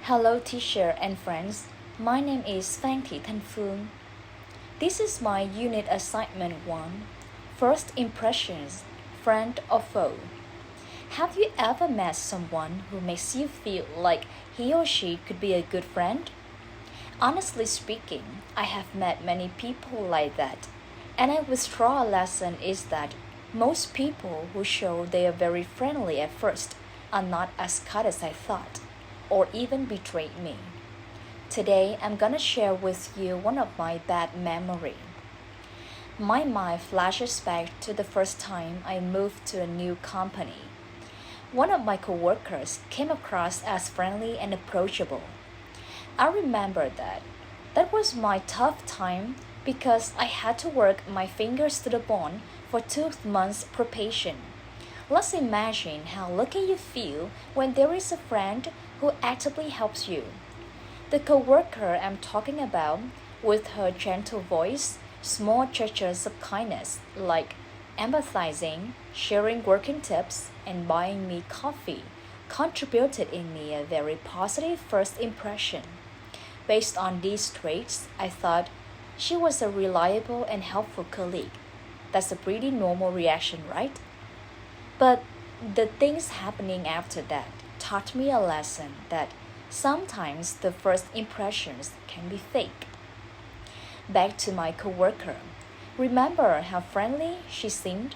Hello, teacher and friends. My name is Thanh. This is my unit assignment 1. First impressions, friend or foe. Have you ever met someone who makes you feel like he or she could be a good friend? Honestly speaking, I have met many people like that, and I withdraw a lesson is that most people who show they are very friendly at first are not as cut as I thought, or even betrayed me. Today, I'm gonna share with you one of my bad memory. My mind flashes back to the first time I moved to a new company. One of my coworkers came across as friendly and approachable. I remember that. That was my tough time because I had to work my fingers to the bone for 2 months probation. Let's imagine how lucky you feel when there is a friend who actively helps you. The coworker I'm talking about, with her gentle voice, small gestures of kindness like empathizing, sharing working tips, and buying me coffee, contributed in me a very positive first impression. Based on these traits, I thought she was a reliable and helpful colleague. That's a pretty normal reaction, right? But the things happening after that taught me a lesson that sometimes the first impressions can be fake. Back to my coworker. Remember how friendly she seemed?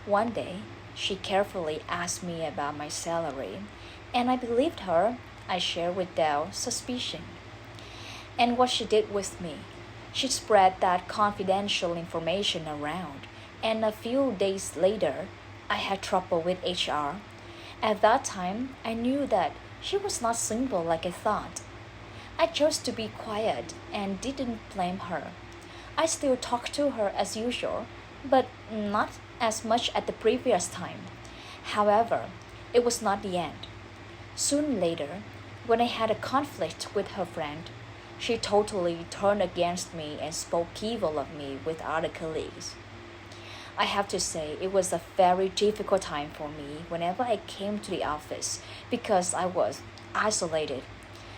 One day, she carefully asked me about my salary, and I believed her. I shared without suspicion. And what she did with me, she spread that confidential information around, and a few days later, I had trouble with HR. At that time, I knew that she was not simple like I thought. I chose to be quiet and didn't blame her. I still talked to her as usual, but not as much as the previous time. However, it was not the end. Soon later, when I had a conflict with her friend, she totally turned against me and spoke evil of me with other colleagues. I have to say it was a very difficult time for me whenever I came to the office because I was isolated.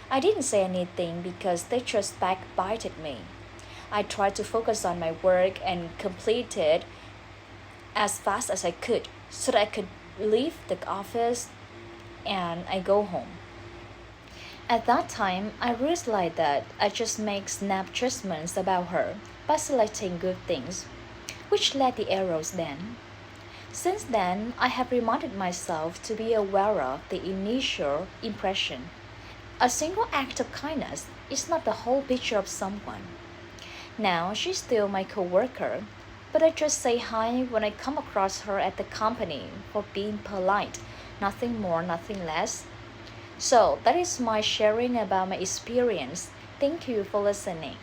I didn't say anything because they just backbited me. I tried to focus on my work and complete it as fast as I could so that I could leave the office and I go home. At that time, I realized that I just make snap judgments about her by selecting good things, which led the errors then. Since then, I have reminded myself to be aware of the initial impression. A single act of kindness is not the whole picture of someone. Now, she's still my coworker, but I just say hi when I come across her at the company for being polite, nothing more, nothing less. So, that is my sharing about my experience. Thank you for listening.